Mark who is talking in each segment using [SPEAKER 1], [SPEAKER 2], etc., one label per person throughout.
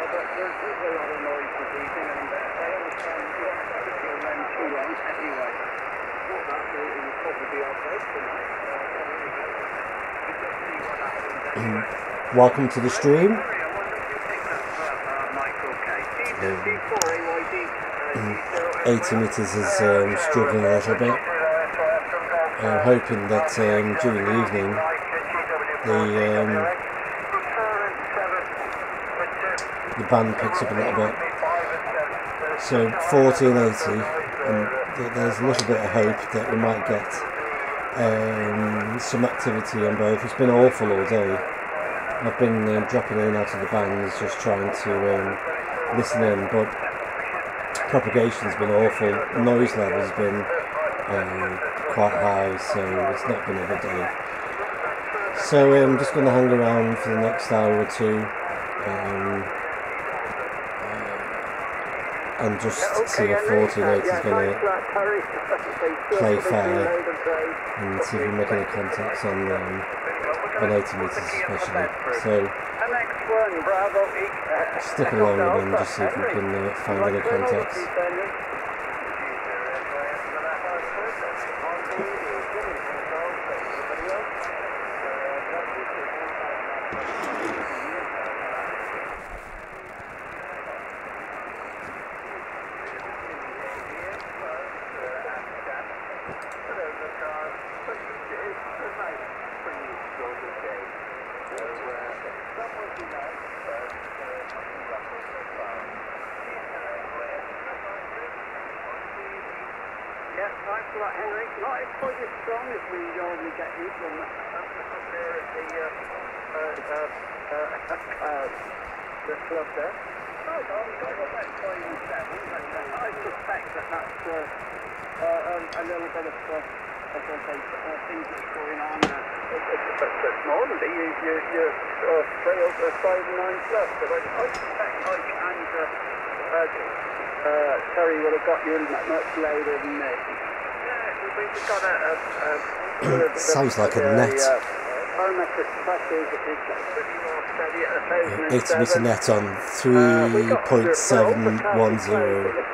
[SPEAKER 1] but there's a lot of noise this evening, and I understand you don't have to be around too long anyway. Not that it will probably be outside tonight. We just see what happens anyway.
[SPEAKER 2] Welcome to the stream.
[SPEAKER 1] I wonder if you think that's Michael K. D4 AYD
[SPEAKER 2] 80 metres is struggling a little bit. I'm hoping that during the evening the band picks up a little bit. So 1480, and there's a little bit of hope that we might get some activity on both. It's been awful all day. I've been dropping in and out of the bands, just trying to listen in, but propagation's been awful. Noise level's been quite high, so it's not been a good day. So I'm just going to hang around for the next hour or two and just see if 1480 is going to play fair and see if we can make any contacts on 80 metres especially. So stick along and just see if we can find any contacts.
[SPEAKER 1] Terry would have got you much later than me. We've got
[SPEAKER 2] sounds like a net. 80 metre net on 3.710.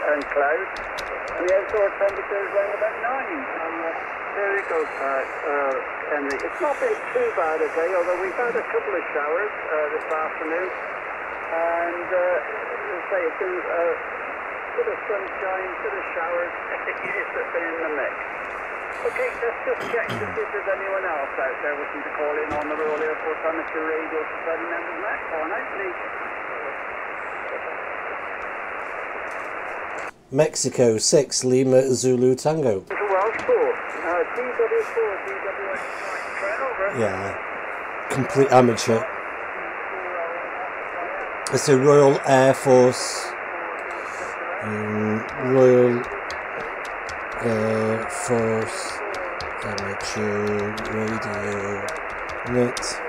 [SPEAKER 1] And clouds, and the outdoor temperature is around about 9. There you go, Henry. It's not been too bad a day, although we've had a couple of showers this afternoon, and as I say, it's been a bit of sunshine, a bit of showers. It's been in the mix. Okay, let's just check to see if there's anyone else out there wishing to call in on the Royal Air Force Amateur Radio Society members of that corner, please.
[SPEAKER 2] Mexico 6 Lima Zulu Tango. Yeah, complete amateur. It's a Royal Air Force Amateur Radio Net.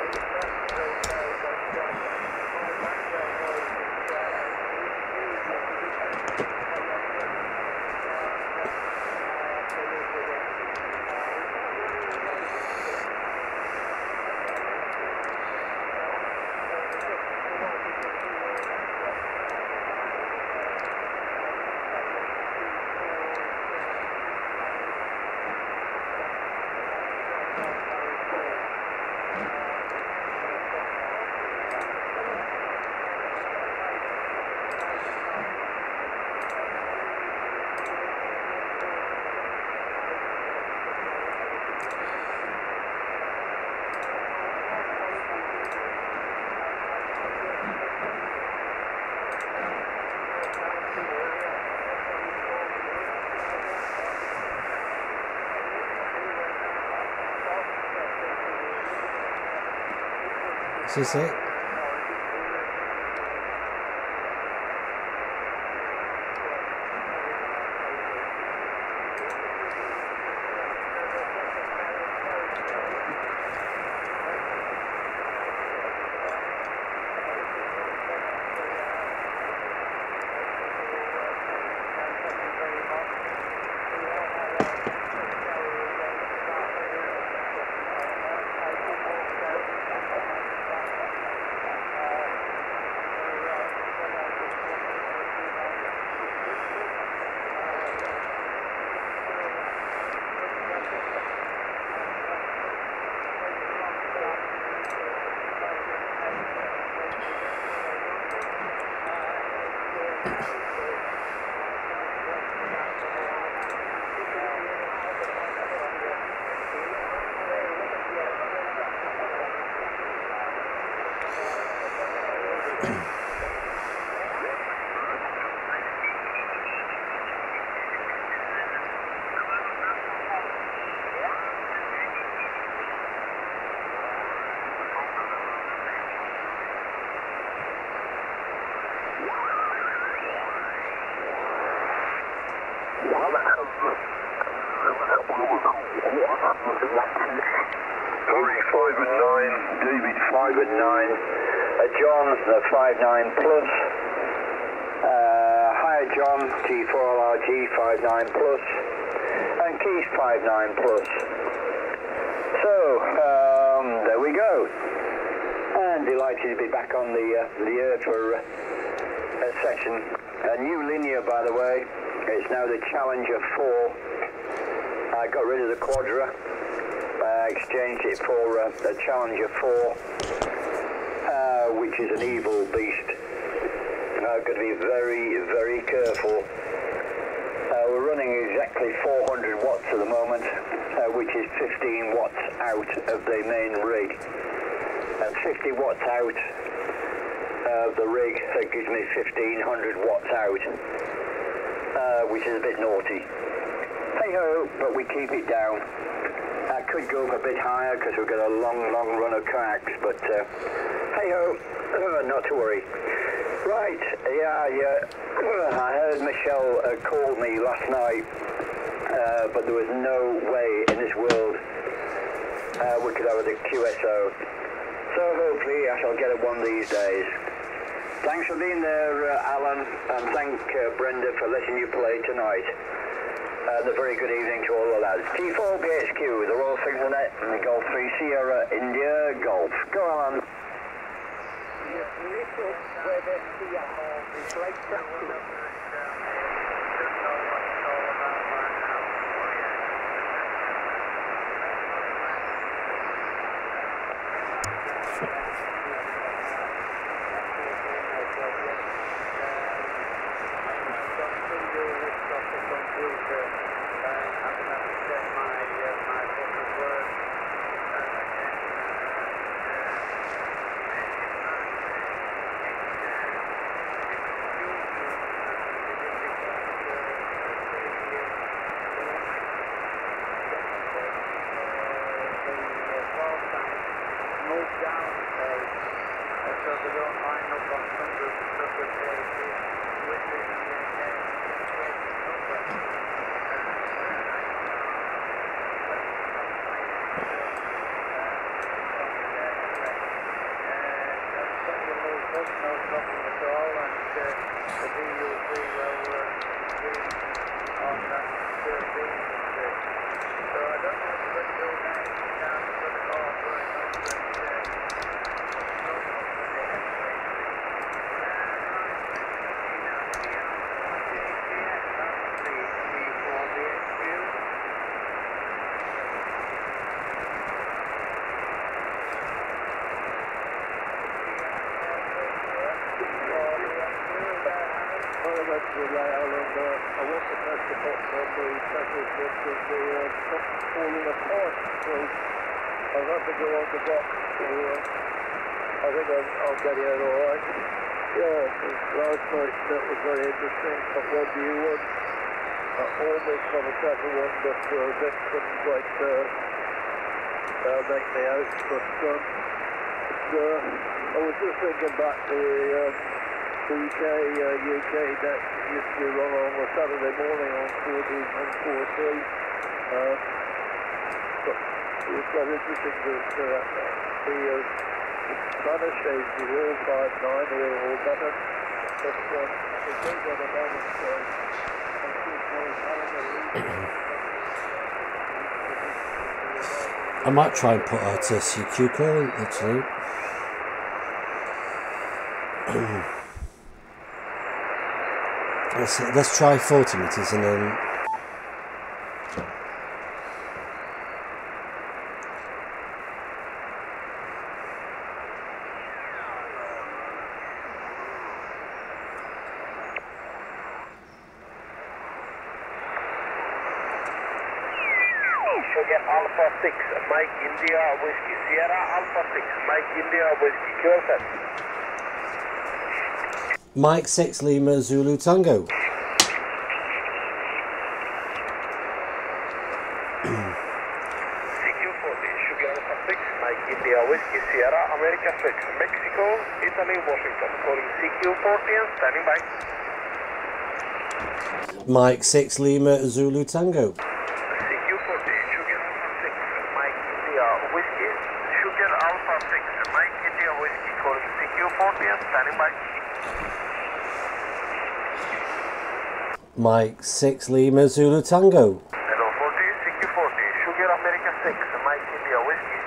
[SPEAKER 2] Is this it?
[SPEAKER 1] good 9. John, the 59 plus. Hi John, T4LRG 59 plus. And Keith 59 plus. So, there we go. And delighted to be back on the air for a session. A new linear, by the way. It's now the Challenger 4. I got rid of the Quadra. Exchanged it for a Challenger 4, which is an evil beast. I've got to be very, very careful. We're running exactly 400 watts at the moment, which is 15 watts out of the main rig. And 50 watts out of the rig, that gives me 1500 watts out, which is a bit naughty. Hey ho, but we keep it down. I could go up a bit higher because we've got a long run of kayaks, but hey ho, not to worry. Right, yeah. I heard Michelle call me last night, but there was no way in this world we could have the QSO. So hopefully I shall get it one of these days. Thanks for being there, Alan, and thank Brenda for letting you play tonight. And a very good evening to all the lads. T4BHQ, the Royal Signal Net, and Golf 3 Sierra India Golf. Go on.
[SPEAKER 2] I might try and put out a CQ call actually. Let's try 40 meters and then
[SPEAKER 3] Sugar Alpha 6, Mike India Whiskey, Sierra Alpha 6, Mike India Whiskey, QSS.
[SPEAKER 2] Mike 6 Lima Zulu Tango.
[SPEAKER 3] CQ40, Sugar Alpha 6, Mike India Whiskey, Sierra America 6, Mexico, Italy, Washington, calling CQ40 and standing by.
[SPEAKER 2] Mike 6 Lima Zulu Tango.
[SPEAKER 3] Whiskey, Sugar Alpha 6, Mike India CQ40 and standing by.
[SPEAKER 2] Mike 6 Lima Zulu Tango.
[SPEAKER 3] Hello 40, CQ40, Sugar America 6, Mike India Whiskey.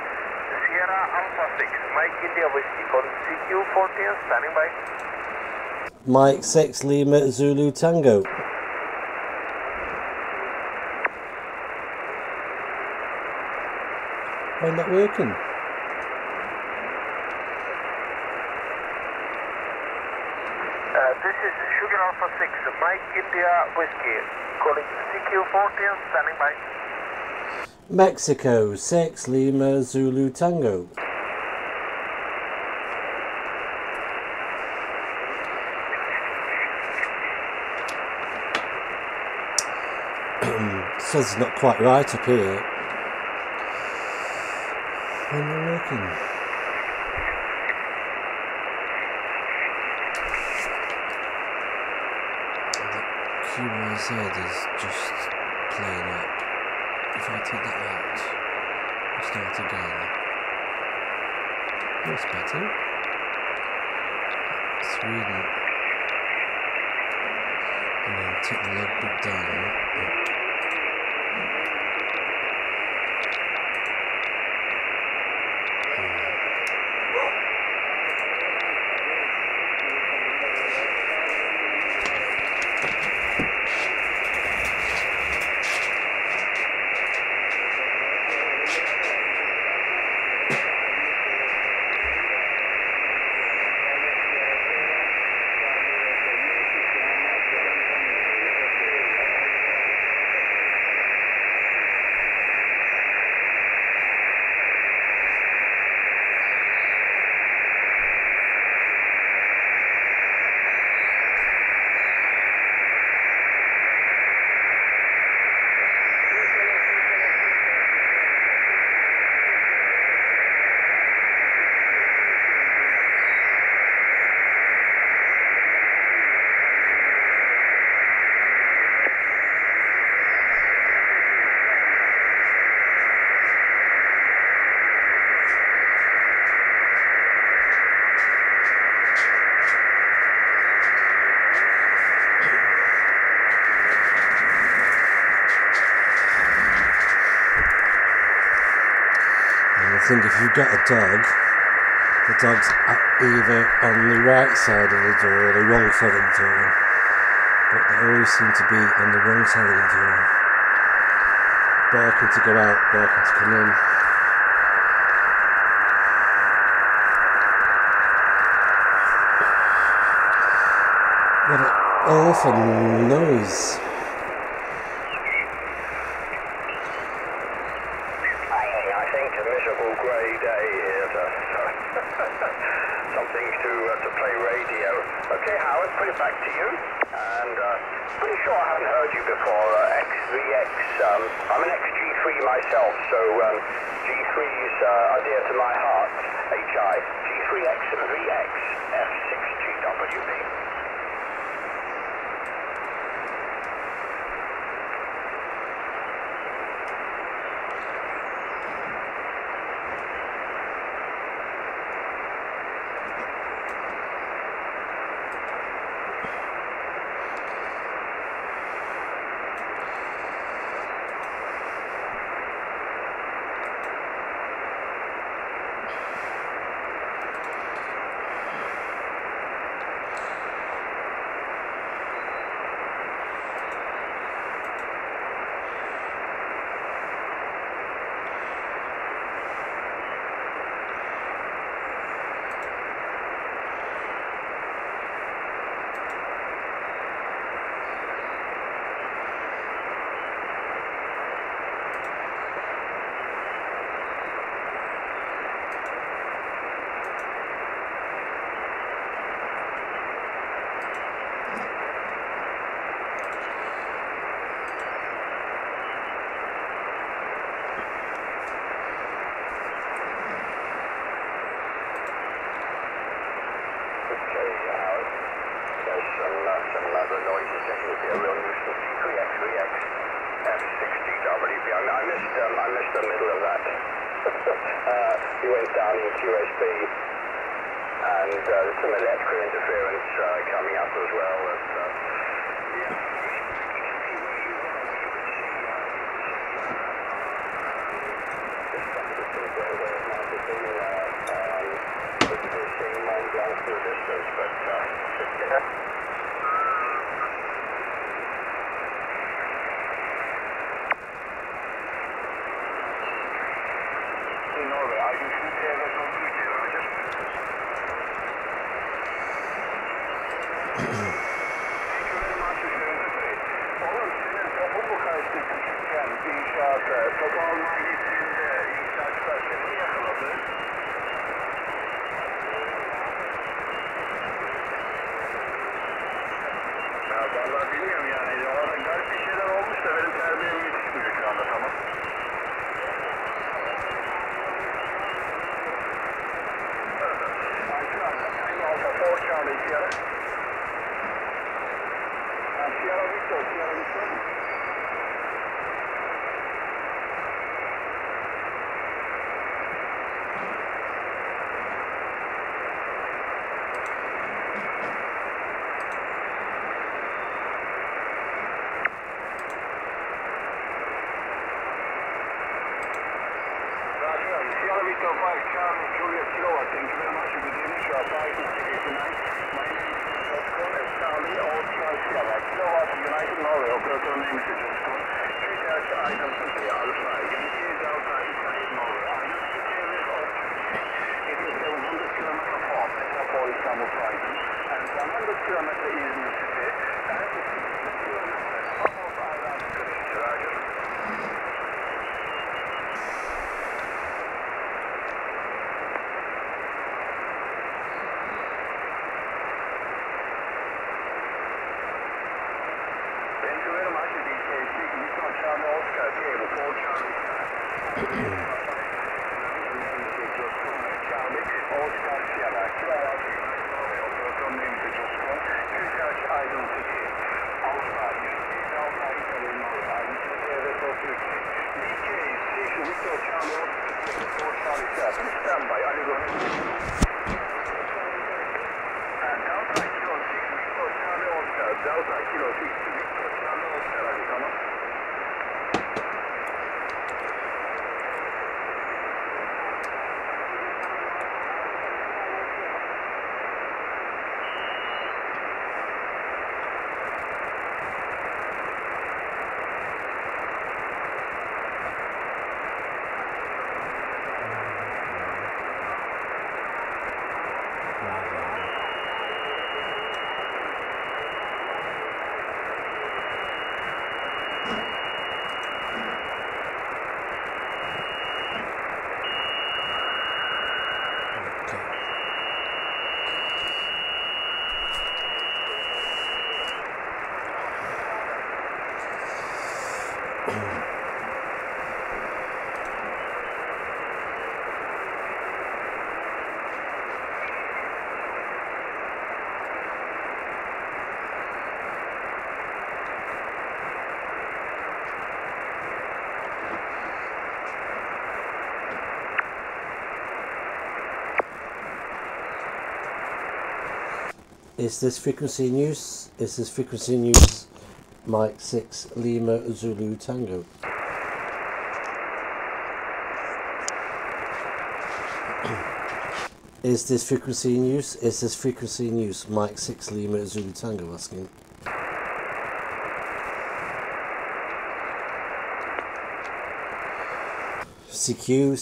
[SPEAKER 3] Sierra Alpha 6, Mike India Whiskey, calling CQ40 and standing by.
[SPEAKER 2] Mike 6 Lima Zulu Tango. Why not working?
[SPEAKER 3] This is Sugar Alpha 6, Mike India Whiskey, calling CQ40 and standing by.
[SPEAKER 2] Mexico 6 Lima Zulu Tango. Says it's not quite right up here. Why not working? QYZ is just playing up. If I take that out and start again, that's better. Sweden. And then take the logbook down. I think if you've got a dog, the dog's either on the right side of the door or the wrong side of the door, but they always seem to be on the wrong side of the door, barking to go out, barking to come in. What an awful noise.
[SPEAKER 3] To play radio. Okay, Howard, put it back to you. And pretty sure I haven't heard you before. X3X. I'm an XG3 myself, so G3s are dear to my heart. HI. G3X VX F6GWB. Other noises that would be a real nuisance. G3X F6GWB. I missed the middle of that. He went down in QSB, and and there's some electrical interference coming up as well. Vallahi bilmiyorum yani. Orada garip bir şeyler olmuş da benim terbiyem yetişmiyor şu anda, tamam. Sierra Victor 5, Charlie, Julia Kilo, thank you very much for being here. You are 589. My name is Josco, Charlie, Oscar Sierra, Kilo, United Norway, operator name is Josco. Research items to the Alpha, Yankee Delta, United Norway. It is a 100 kilometer from Metropol Istanbul Triton, and 100 kilometer is in the city, and 60 kilometers of Ireland. Roger. Delta Kilo 6, Victor Charlie Oscar, tamam.
[SPEAKER 2] Is this frequency in use? Is this frequency in use? Mike 6 Lima Zulu Tango. Is this frequency in use? Is this frequency in use? Mike 6 Lima Zulu Tango asking. CQ.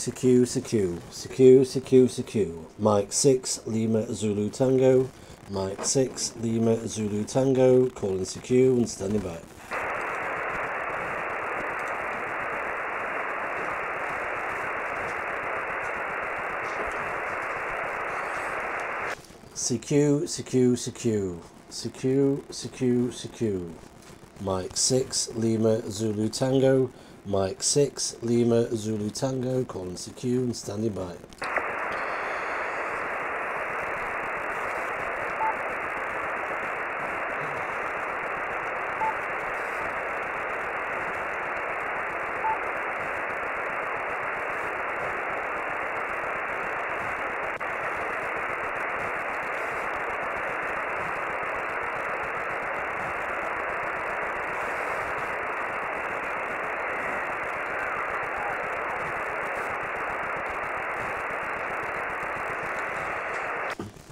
[SPEAKER 2] Mike 6 Lima Zulu Tango. Mike 6 Lima Zulu Tango. Calling CQ and standing by. CQ. Mike 6 Lima Zulu Tango. Mike 6 Lima Zulu Tango. Calling CQ and standing by.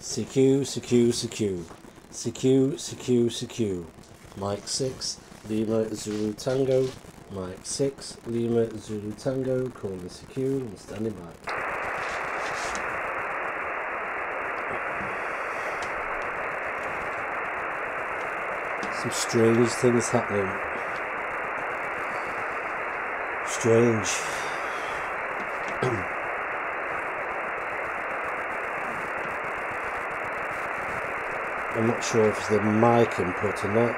[SPEAKER 2] CQ, CQ, CQ, CQ, CQ, CQ, Mike 6, Lima Zulu Tango, Mike 6, Lima Zulu Tango, calling CQ and standing by. Some strange things happening. Strange. I'm not sure if it's the mic input or not.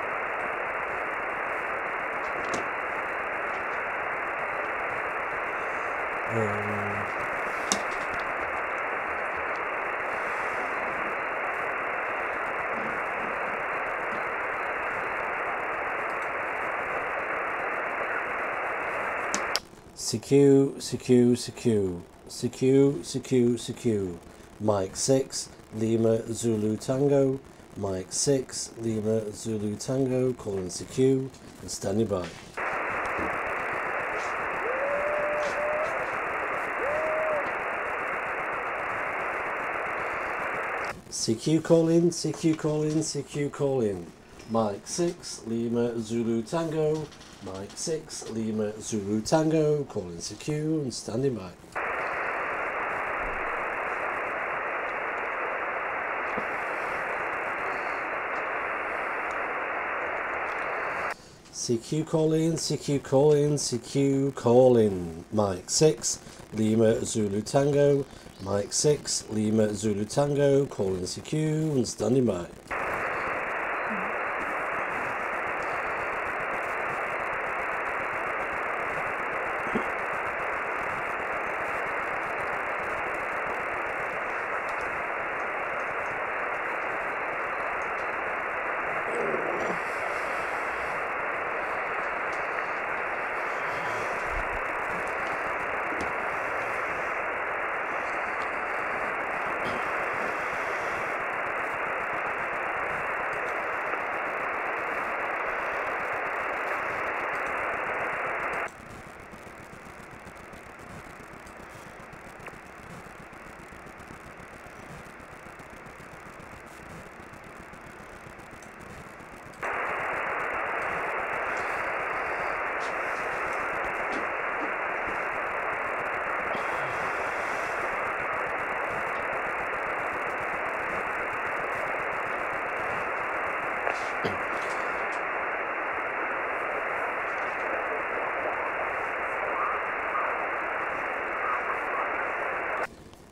[SPEAKER 2] CQ, CQ, CQ, CQ, CQ, CQ, Mike 6, Lima Zulu Tango, Mike 6, Lima Zulu Tango, calling CQ and standing by. CQ calling, CQ calling, CQ calling, Mike 6, Lima Zulu Tango, Mike 6, Lima Zulu Tango, calling CQ and standing by. CQ calling, CQ calling, CQ calling, Mike 6, Lima Zulu Tango, Mike 6, Lima Zulu Tango, calling CQ and standing by.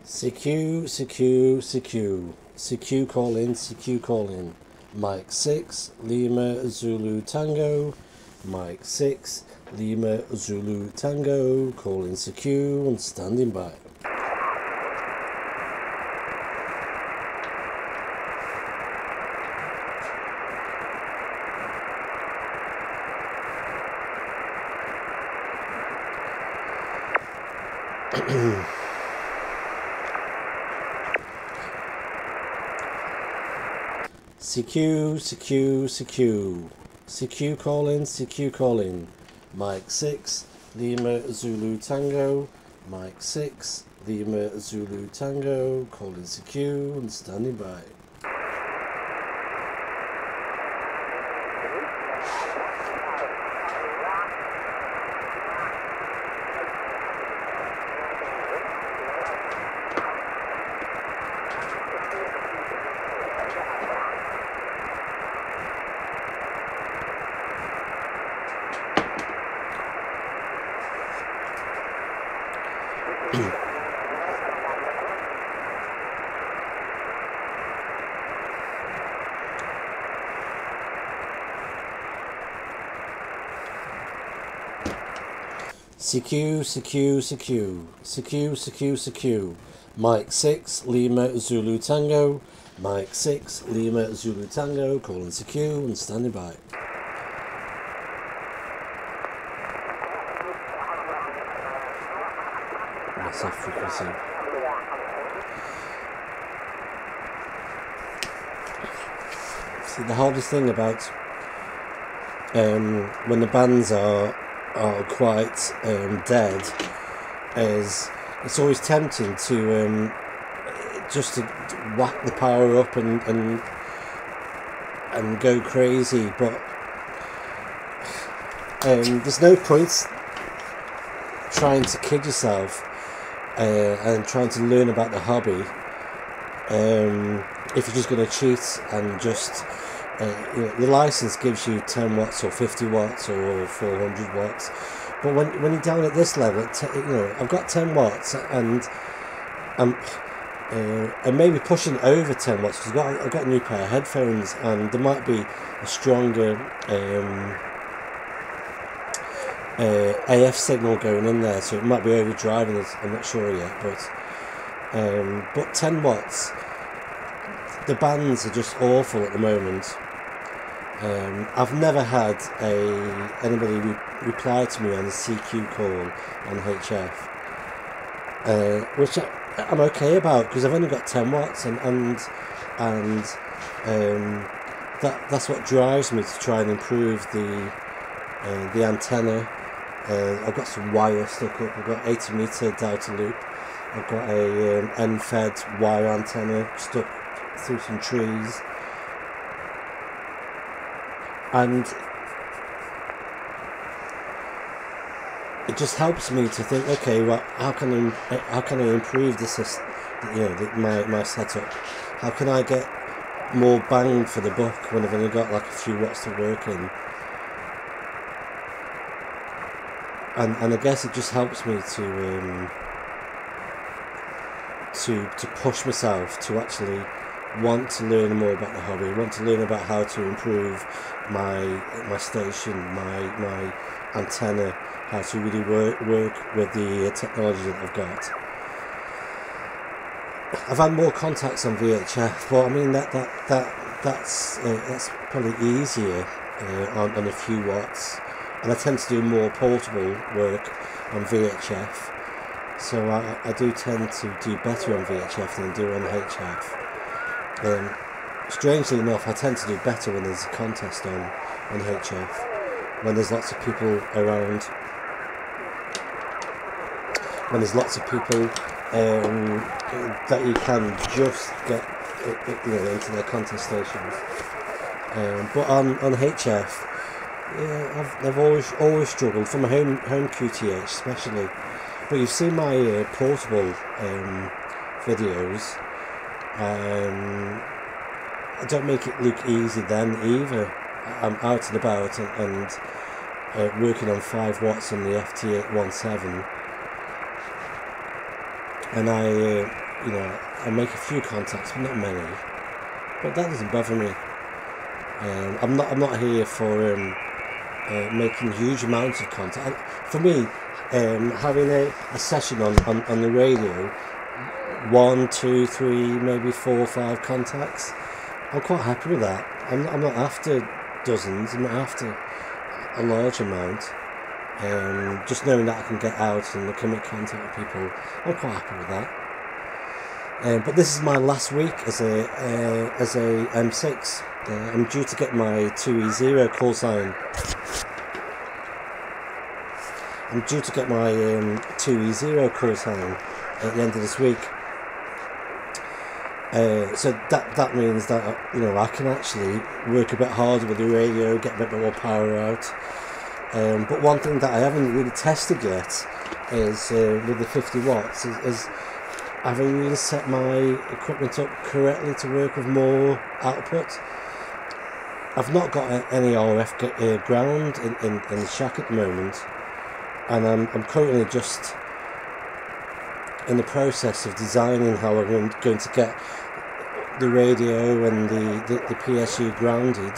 [SPEAKER 2] CQ, CQ, CQ, CQ calling, CQ calling, Mike 6, Lima Zulu Tango, Mike 6, Lima Zulu Tango, calling CQ and standing by. CQ, CQ, CQ, CQ calling, CQ calling, Mike 6, Lima Zulu Tango, Mike 6, Lima Zulu Tango, calling CQ and standing by. CQ, CQ, CQ, CQ, CQ, CQ, Mike 6, Lima Zulu Tango, Mike 6, Lima Zulu Tango, calling CQ and standing by. That's off frequency. See, the hardest thing about when the bands are quite dead is it's always tempting to just to whack the power up and go crazy, but there's no point trying to kid yourself and trying to learn about the hobby if you're just going to cheat and just the license gives you 10 watts or 50 watts or 400 watts, but when you're down at this level, I've got 10 watts and maybe pushing over 10 watts because I've got a new pair of headphones, and there might be a stronger AF signal going in there, so it might be overdriving it. I'm not sure yet, but 10 watts. The bands are just awful at the moment. I've never had anybody reply to me on the CQ call on HF, which I'm okay about because I've only got 10 watts, and that's what drives me to try and improve the antenna. I've got some wire stuck up. I've got 80 meter delta loop. I've got a end-fed wire antenna stuck through some trees, and it just helps me to think, okay, well, how can I improve this? My setup. How can I get more bang for the buck when I've only got like a few watts to work in? And I guess it just helps me to push myself to actually want to learn more about the hobby, want to learn about how to improve my station, my antenna, how to really work with the technology that I've got. I've had more contacts on VHF, but I mean that's probably easier on a few watts, and I tend to do more portable work on VHF, so I do tend to do better on VHF than I do on HF. Strangely enough, I tend to do better when there's a contest on HF, when there's lots of people around, when there's lots of people that you can just get into their contest stations. But on HF, yeah, I've always struggled from a home QTH especially. But you've seen my portable videos. I don't make it look easy then either. I'm out and about and working on 5 watts on the FT817, and I make a few contacts, but not many. But that doesn't bother me. I'm not here for making huge amounts of contact. For me, having a session on the radio, 1, 2, 3, maybe 4 or 5 contacts, I'm quite happy with that. I'm not after dozens. I'm not after a large amount. Just knowing that I can get out and I can make contact with people, I'm quite happy with that. But this is my last week as a M6. I'm due to get my 2E0 call sign. I'm due to get my 2E0 call sign at the end of this week. So that means that I can actually work a bit harder with the radio, get a bit more power out. But one thing that I haven't really tested yet is with the 50 watts is having really set my equipment up correctly to work with more output. I've not got any RF ground in the shack at the moment, and I'm currently just in the process of designing how I'm going to get the radio and the PSU grounded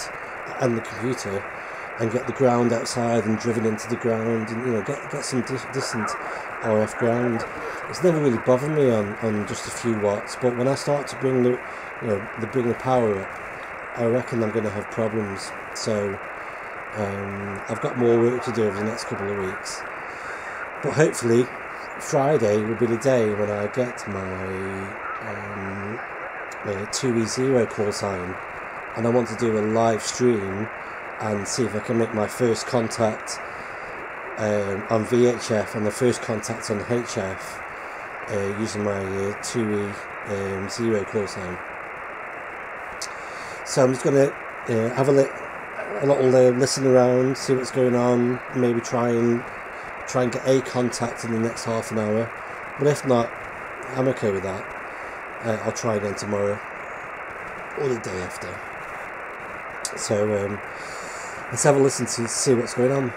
[SPEAKER 2] and the computer, and get the ground outside and driven into the ground, and get some decent RF ground. It's never really bothered me on just a few watts, but when I start to bring the power up, I reckon I'm going to have problems. So I've got more work to do over the next couple of weeks, but hopefully Friday will be the day when I get my 2E0 call sign, and I want to do a live stream and see if I can make my first contact on VHF and the first contact on HF using my 2E 0 close time. So I'm just going to have a little listen around, see what's going on, maybe try and get a contact in the next half an hour. But if not, I'm okay with that. I'll try again tomorrow or the day after. So let's have a listen to see what's going on.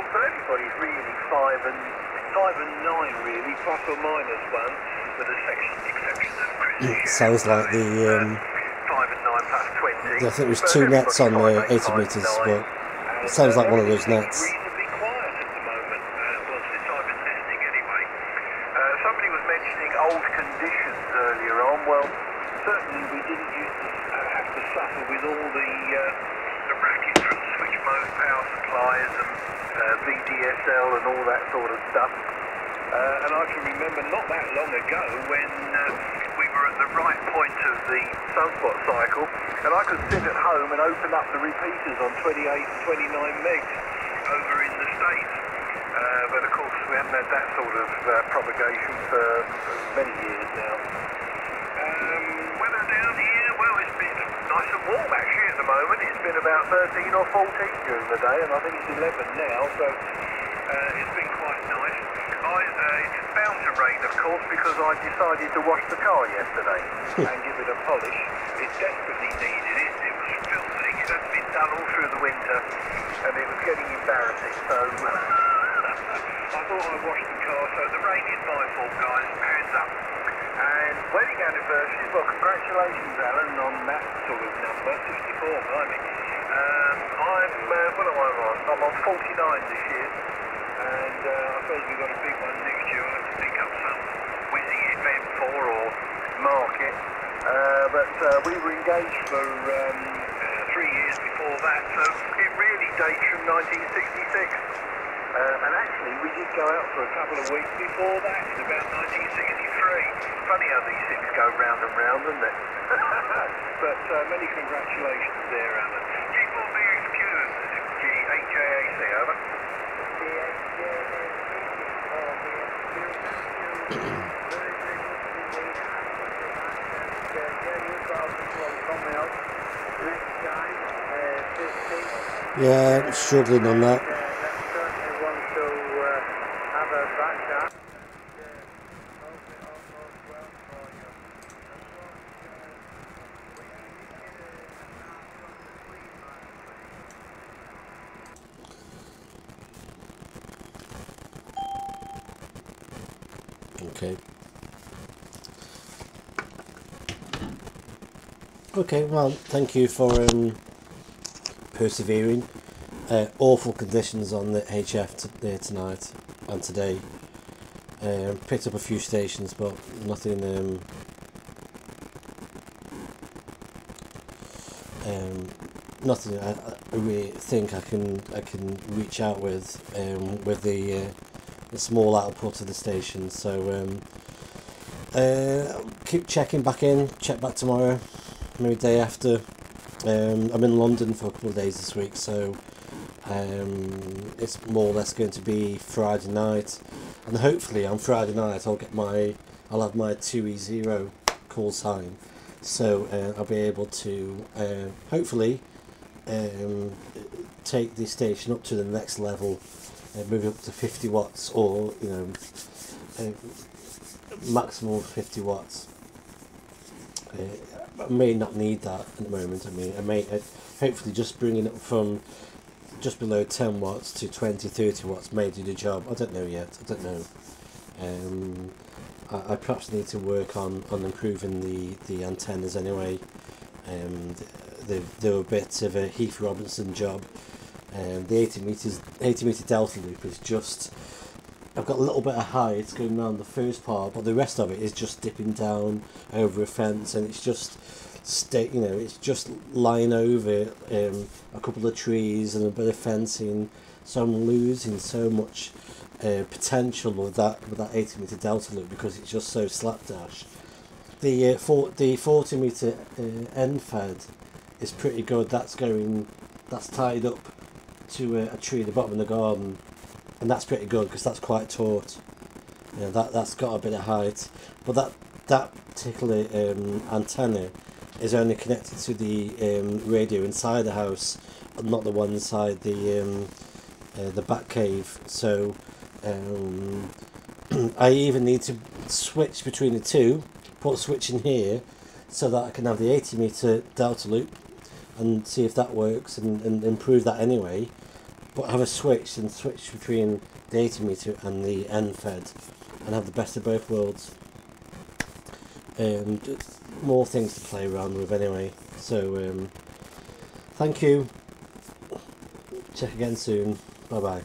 [SPEAKER 3] Everybody's really 5 and 9 really, plus or minus 1, with the exception of Chris.
[SPEAKER 2] Sounds like the
[SPEAKER 3] 5 and 9 plus 20.
[SPEAKER 2] I think there's 2 nets on the 80 metres, but it sounds like one of those nets.
[SPEAKER 3] Reasonably quiet at the moment, well, since I've been listening anyway. Somebody was mentioning old conditions earlier on. Well, certainly we didn't used to have to suffer with all the racket from switch mode power supplies and VDSL and all that sort of stuff. And I can remember not that long ago when we were at the right point of the sunspot cycle, and I could sit at home and open up the repeaters on 28 and 29 megs over in the States. But of course we haven't had that sort of propagation for many years now. Weather down here, well, it's been nice and warm actually at the moment. It's been about 13 or 14 during the day, and I think it's 11 now, so it's been quite nice. It's bound to rain, of course, because I decided to wash the car yesterday and give it a polish. It desperately needed it. It was filthy. It hadn't been done all through the winter, and it was getting embarrassing, so I thought I'd wash the car. So the rain is my fault, guys. Hands up. And wedding anniversary, well, congratulations, Alan, on that sort of number, 64, blimey. What am I on? I'm on 49 this year, and I suppose we've got a big one next year. I'll have to pick up some Wizzy FM4 or Market, but we were engaged for 3 years before that, so it really dates from 1966. And actually, we did go out for a couple of weeks before that, in about 1963. Funny how these things go round and round, isn't it? But many congratulations there, Alan. Keep on being excused, HJAC, over.
[SPEAKER 2] Yeah, I'm struggling on that. Okay, well, thank you for persevering. Awful conditions on the HF there tonight and today. Picked up a few stations, but nothing nothing I really think I can reach out with the a small output of the station. So keep checking back in, check back tomorrow, maybe day after. I'm in London for a couple of days this week, so it's more or less going to be Friday night, and hopefully on Friday night I'll have my 2E0 call sign, so I'll be able to hopefully take the station up to the next level, move up to 50 watts, or maximum 50 watts. I may not need that at the moment. I mean, I may hopefully just bringing it from just below 10 watts to 20-30 watts may do the job. I don't know yet. I don't know. I perhaps need to work on improving the antennas anyway. They're a bit of a Heath Robinson job. The 80 meter delta loop is just, I've got a little bit of height going around the first part, but the rest of it is just dipping down over a fence, and it's just it's just lying over a couple of trees and a bit of fencing. So I'm losing so much potential with that 80 meter delta loop because it's just so slapdash. The 40 meter end fed is pretty good. That's tied up to a tree at the bottom of the garden, and that's pretty good because that's quite taut. That's got a bit of height, but that particular antenna is only connected to the radio inside the house, not the one inside the back cave. So I even need to switch between the two, put a switch in here so that I can have the 80 meter delta loop and see if that works, and improve that anyway, but have a switch between the 80 meter and the end fed and have the best of both worlds. More things to play around with anyway. So thank you, check again soon, bye bye.